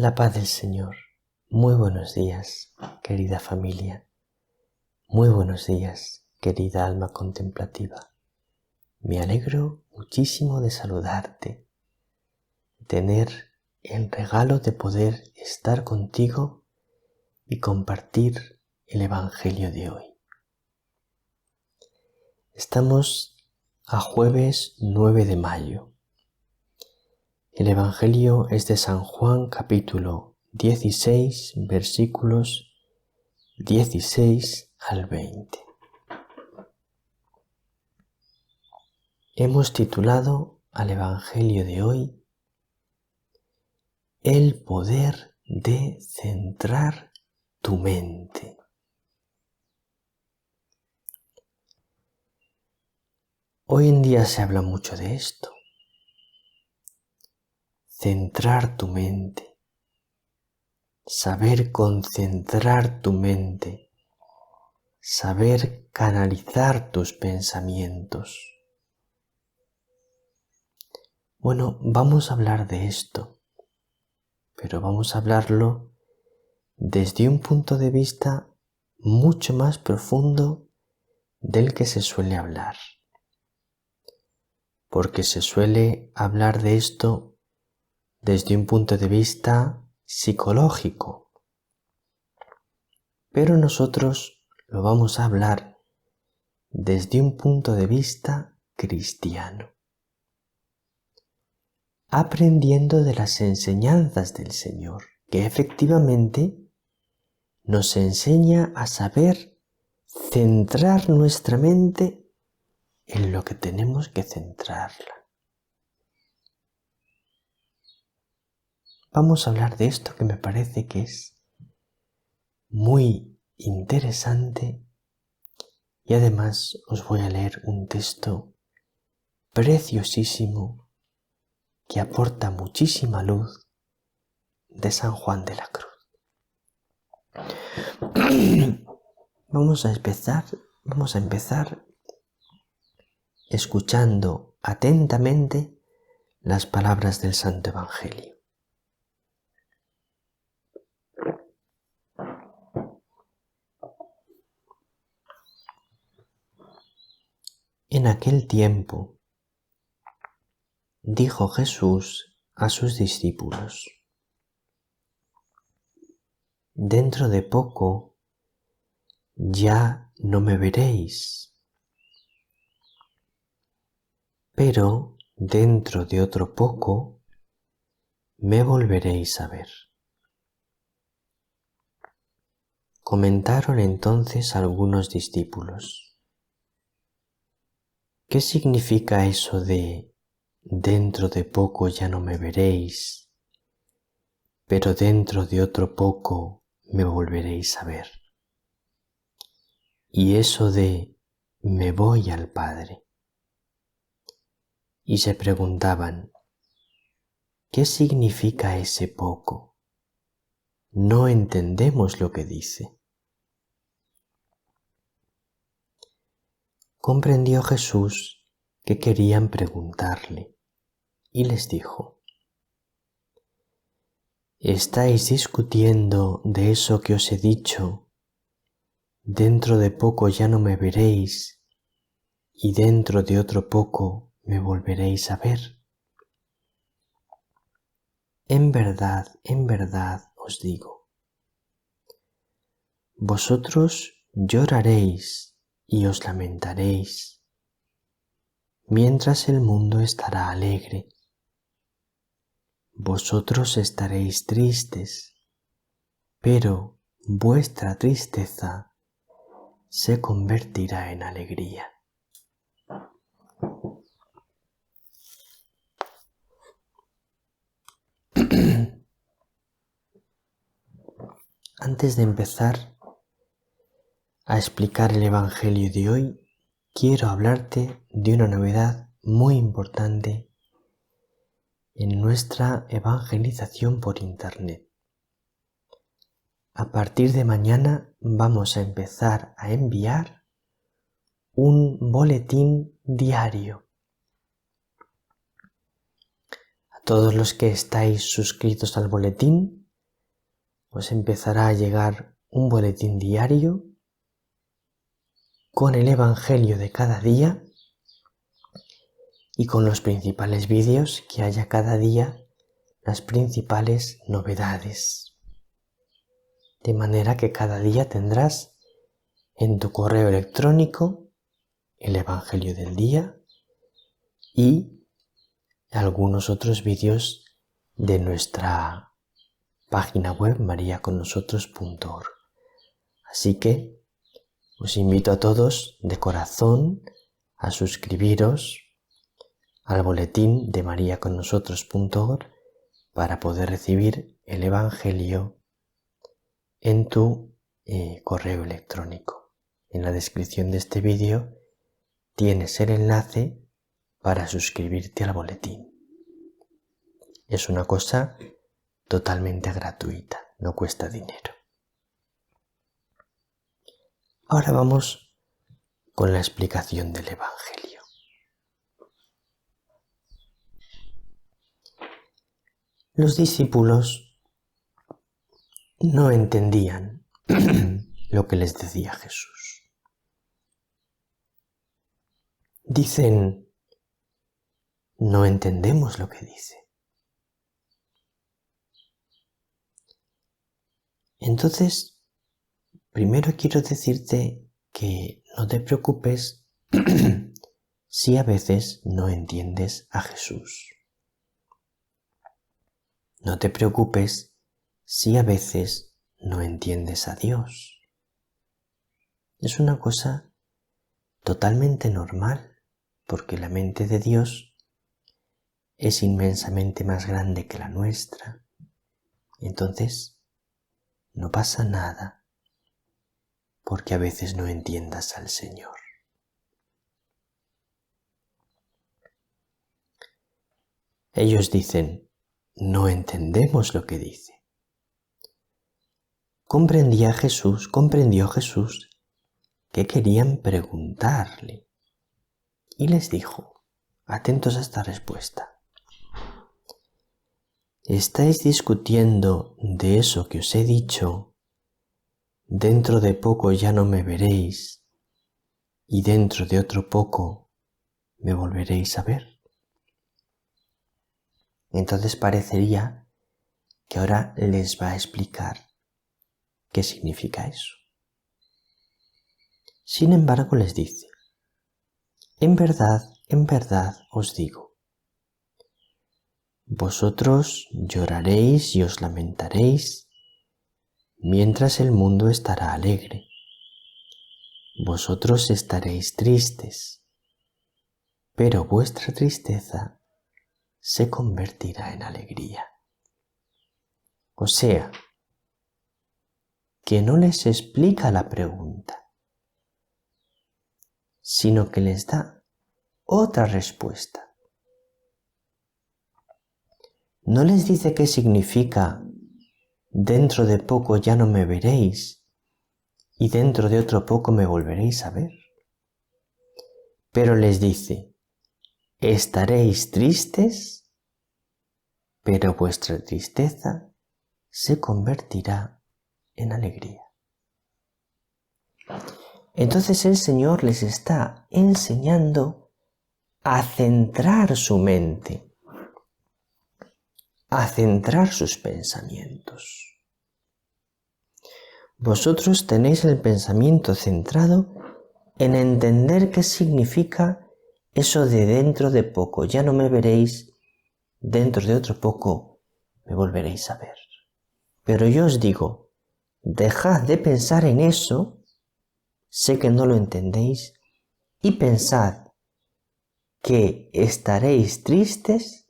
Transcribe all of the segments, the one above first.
La paz del Señor. Muy buenos días, querida familia. Muy buenos días, querida alma contemplativa. Me alegro muchísimo de saludarte, de tener el regalo de poder estar contigo y compartir el Evangelio de hoy. Estamos a jueves 9 de mayo. El Evangelio es de San Juan, capítulo 16, versículos 16 al 20. Hemos titulado al Evangelio de hoy El poder de centrar tu mente. Hoy en día se habla mucho de esto. Centrar tu mente, saber concentrar tu mente, saber canalizar tus pensamientos. Bueno, vamos a hablar de esto, pero vamos a hablarlo desde un punto de vista mucho más profundo del que se suele hablar, porque se suele hablar de esto desde un punto de vista psicológico, pero nosotros lo vamos a hablar desde un punto de vista cristiano, aprendiendo de las enseñanzas del Señor, que efectivamente nos enseña a saber centrar nuestra mente en lo que tenemos que centrarla. Vamos a hablar de esto que me parece que es muy interesante y además os voy a leer un texto preciosísimo que aporta muchísima luz de San Juan de la Cruz. Vamos a empezar escuchando atentamente las palabras del Santo Evangelio. En aquel tiempo dijo Jesús a sus discípulos: Dentro de poco ya no me veréis, pero dentro de otro poco me volveréis a ver. Comentaron entonces algunos discípulos: ¿qué significa eso de dentro de poco ya no me veréis, pero dentro de otro poco me volveréis a ver? Y eso de me voy al Padre. Y se preguntaban: ¿qué significa ese poco? No entendemos lo que dice. Comprendió Jesús que querían preguntarle y les dijo: ¿estáis discutiendo de eso que os he dicho? Dentro de poco ya no me veréis y dentro de otro poco me volveréis a ver. En verdad os digo, vosotros lloraréis y os lamentaréis, mientras el mundo estará alegre. Vosotros estaréis tristes, pero vuestra tristeza se convertirá en alegría. Antes de empezar a explicar el Evangelio de hoy, quiero hablarte de una novedad muy importante en nuestra evangelización por Internet. A partir de mañana vamos a empezar a enviar un boletín diario. A todos los que estáis suscritos al boletín, os empezará a llegar un boletín diario con el Evangelio de cada día y con los principales vídeos que haya cada día, las principales novedades. De manera que cada día tendrás en tu correo electrónico el Evangelio del día y algunos otros vídeos de nuestra página web mariaconnosotros.org. Así que os invito a todos de corazón a suscribiros al boletín de mariaconnosotros.org para poder recibir el Evangelio en tu correo electrónico. En la descripción de este vídeo tienes el enlace para suscribirte al boletín. Es una cosa totalmente gratuita, no cuesta dinero. Ahora vamos con la explicación del Evangelio. Los discípulos no entendían lo que les decía Jesús. Dicen, no entendemos lo que dice. Entonces, primero quiero decirte que no te preocupes si a veces no entiendes a Jesús. No te preocupes si a veces no entiendes a Dios. Es una cosa totalmente normal, porque la mente de Dios es inmensamente más grande que la nuestra. Entonces, no pasa nada porque a veces no entiendas al Señor. Ellos dicen, no entendemos lo que dice. Comprendió Jesús que querían preguntarle y les dijo, atentos a esta respuesta. ¿Estáis discutiendo de eso que os he dicho? Dentro de poco ya no me veréis y dentro de otro poco me volveréis a ver. Entonces parecería que ahora les va a explicar qué significa eso. Sin embargo les dice, en verdad os digo, vosotros lloraréis y os lamentaréis, mientras el mundo estará alegre. Vosotros estaréis tristes, pero vuestra tristeza se convertirá en alegría. O sea, que no les explica la pregunta, sino que les da otra respuesta. No les dice qué significa dentro de poco ya no me veréis y dentro de otro poco me volveréis a ver. Pero les dice, estaréis tristes, pero vuestra tristeza se convertirá en alegría. Entonces el Señor les está enseñando a centrar su mente, a centrar sus pensamientos. Vosotros tenéis el pensamiento centrado en entender qué significa eso de dentro de poco ya no me veréis, dentro de otro poco me volveréis a ver. Pero yo os digo, dejad de pensar en eso, sé que no lo entendéis, y pensad que estaréis tristes,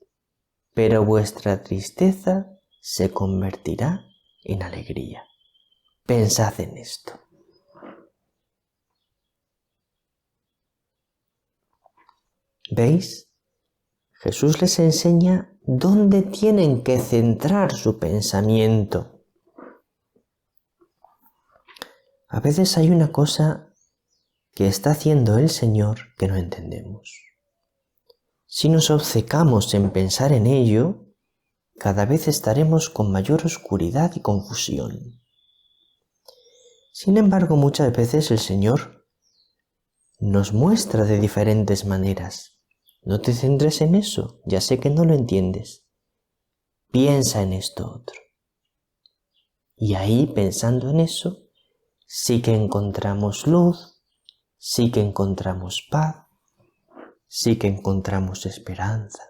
pero vuestra tristeza se convertirá en alegría. Pensad en esto. ¿Veis? Jesús les enseña dónde tienen que centrar su pensamiento. A veces hay una cosa que está haciendo el Señor que no entendemos. Si nos obcecamos en pensar en ello, cada vez estaremos con mayor oscuridad y confusión. Sin embargo, muchas veces el Señor nos muestra de diferentes maneras. No te centres en eso, ya sé que no lo entiendes. Piensa en esto otro. Y ahí, pensando en eso, sí que encontramos luz, sí que encontramos paz, sí que encontramos esperanza.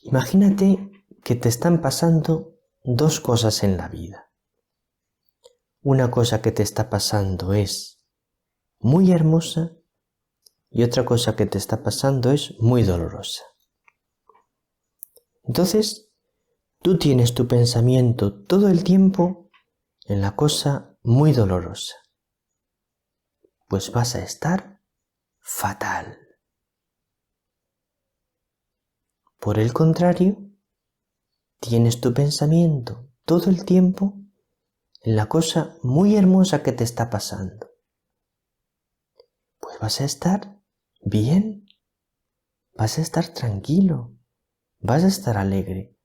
Imagínate que te están pasando dos cosas en la vida. Una cosa que te está pasando es muy hermosa y otra cosa que te está pasando es muy dolorosa. Entonces, tú tienes tu pensamiento todo el tiempo en la cosa muy dolorosa. Pues vas a estar fatal. Por el contrario, tienes tu pensamiento todo el tiempo en la cosa muy hermosa que te está pasando. Pues vas a estar bien, vas a estar tranquilo, vas a estar alegre,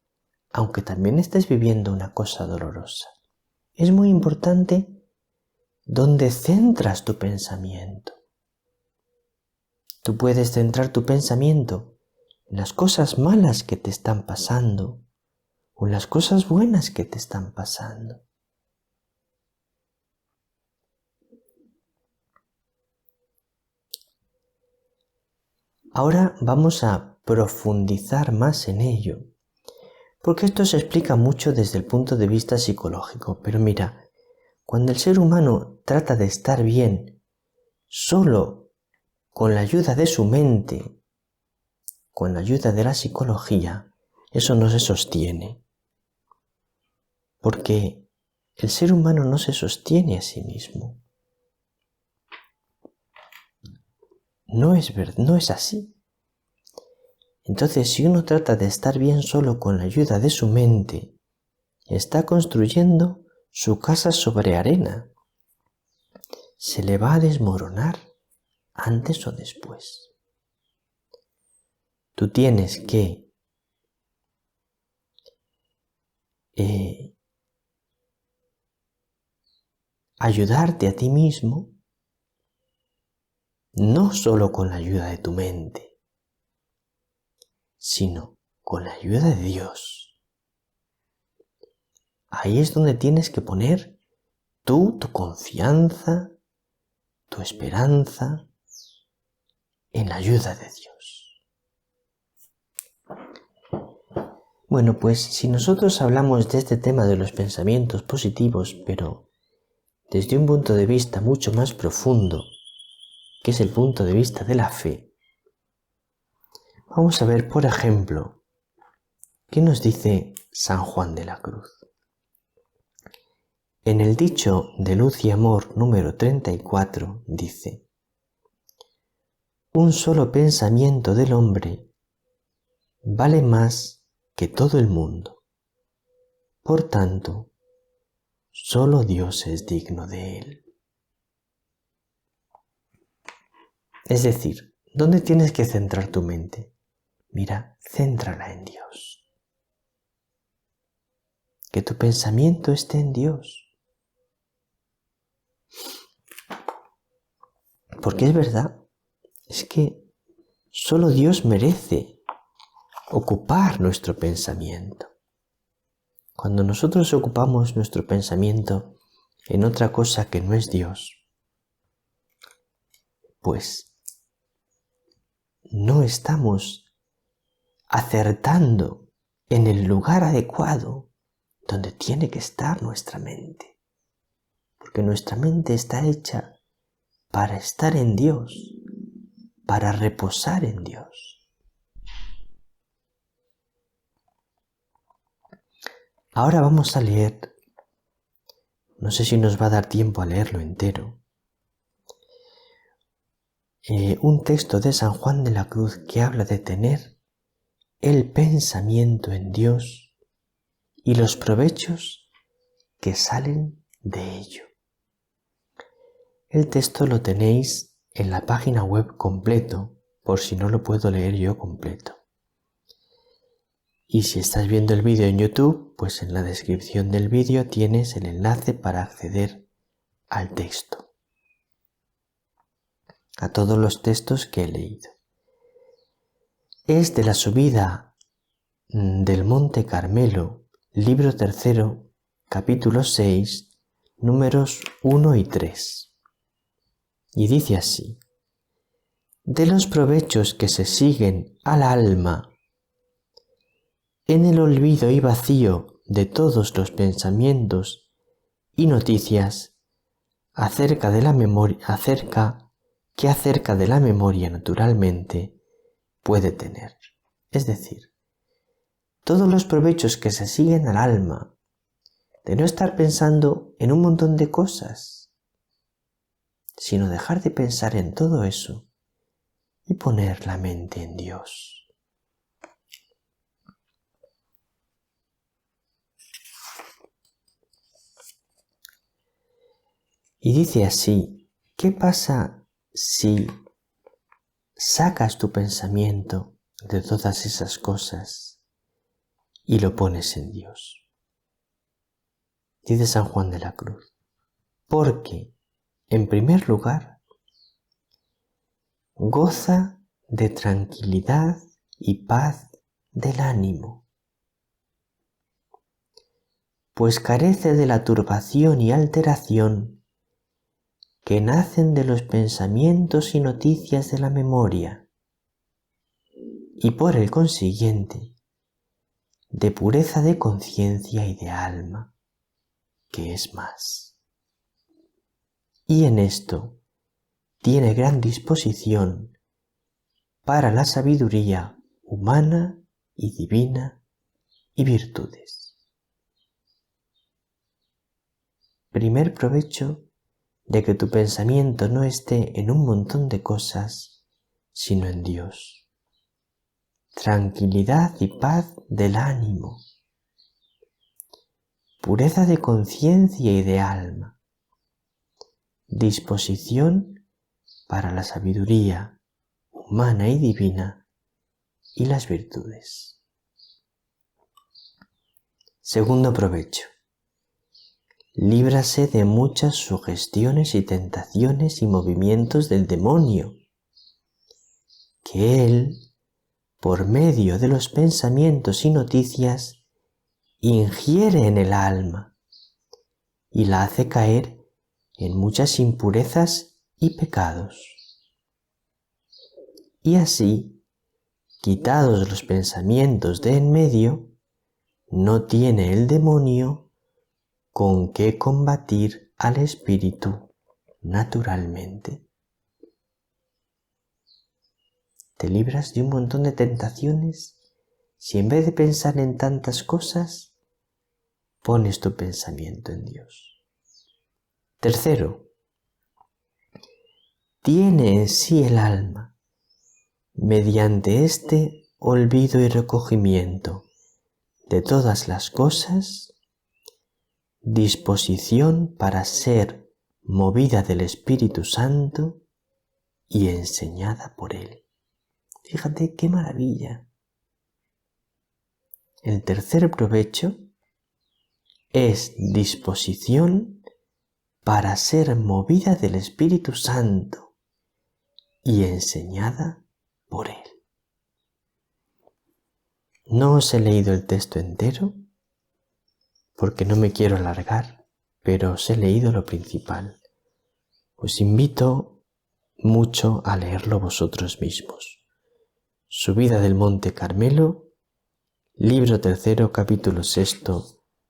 aunque también estés viviendo una cosa dolorosa. Es muy importante dónde centras tu pensamiento. Tú puedes centrar tu pensamiento en las cosas malas que te están pasando o en las cosas buenas que te están pasando. Ahora vamos a profundizar más en ello, porque esto se explica mucho desde el punto de vista psicológico. Pero mira, cuando el ser humano trata de estar bien solo con la ayuda de su mente, con la ayuda de la psicología, eso no se sostiene. Porque el ser humano no se sostiene a sí mismo. No es así. Entonces, si uno trata de estar bien solo con la ayuda de su mente, está construyendo su casa sobre arena. Se le va a desmoronar antes o después. Tú tienes que ayudarte a ti mismo, no solo con la ayuda de tu mente, sino con la ayuda de Dios. Ahí es donde tienes que poner tu confianza, tu esperanza en la ayuda de Dios. Bueno, pues si nosotros hablamos de este tema de los pensamientos positivos, pero desde un punto de vista mucho más profundo, que es el punto de vista de la fe, vamos a ver, por ejemplo, ¿qué nos dice San Juan de la Cruz? En el dicho de Luz y Amor número 34 dice: un solo pensamiento del hombre vale más que todo el mundo. Por tanto, solo Dios es digno de él. Es decir, ¿dónde tienes que centrar tu mente? Mira, céntrala en Dios. Que tu pensamiento esté en Dios. Porque es verdad, es que solo Dios merece ocupar nuestro pensamiento. Cuando nosotros ocupamos nuestro pensamiento en otra cosa que no es Dios, pues no estamos acertando en el lugar adecuado donde tiene que estar nuestra mente. Porque nuestra mente está hecha para estar en Dios, para reposar en Dios. Ahora vamos a leer, no sé si nos va a dar tiempo a leerlo entero, un texto de San Juan de la Cruz que habla de tener el pensamiento en Dios y los provechos que salen de ello. El texto lo tenéis en la página web completo por si no lo puedo leer yo completo. Y si estás viendo el vídeo en YouTube, pues en la descripción del vídeo tienes el enlace para acceder al texto, a todos los textos que he leído. Es de la subida del Monte Carmelo, libro 3, capítulo 6, números 1 y 3. Y dice así: de los provechos que se siguen al alma, en el olvido y vacío de todos los pensamientos y noticias acerca de la memoria naturalmente puede tener. Es decir, todos los provechos que se siguen al alma, de no estar pensando en un montón de cosas, sino dejar de pensar en todo eso y poner la mente en Dios. Y dice así: ¿qué pasa si sacas tu pensamiento de todas esas cosas y lo pones en Dios? Dice San Juan de la Cruz: porque, en primer lugar, goza de tranquilidad y paz del ánimo, pues carece de la turbación y alteración que nacen de los pensamientos y noticias de la memoria, y por el consiguiente, de pureza de conciencia y de alma, que es más. Y en esto tiene gran disposición para la sabiduría humana y divina y virtudes. Primer provecho de que tu pensamiento no esté en un montón de cosas, sino en Dios. Tranquilidad y paz del ánimo, pureza de conciencia y de alma, disposición para la sabiduría humana y divina y las virtudes. Segundo provecho: líbrase de muchas sugestiones y tentaciones y movimientos del demonio, que él, por medio de los pensamientos y noticias, ingiere en el alma y la hace caer en muchas impurezas y pecados. Y así, quitados los pensamientos de en medio, no tiene el demonio con qué combatir al espíritu naturalmente. Te libras de un montón de tentaciones si en vez de pensar en tantas cosas, pones tu pensamiento en Dios. Tercero, tiene en sí el alma, mediante este olvido y recogimiento de todas las cosas, disposición para ser movida del Espíritu Santo y enseñada por Él. Fíjate qué maravilla. El tercer provecho es disposición para ser movida del Espíritu Santo y enseñada por Él. No os he leído el texto entero porque no me quiero alargar, pero os he leído lo principal. Os invito mucho a leerlo vosotros mismos. Subida del Monte Carmelo, libro 3, capítulo 6,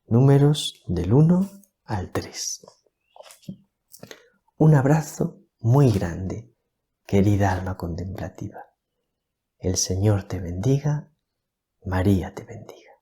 números del 1 al 3. Un abrazo muy grande, querida alma contemplativa. El Señor te bendiga, María te bendiga.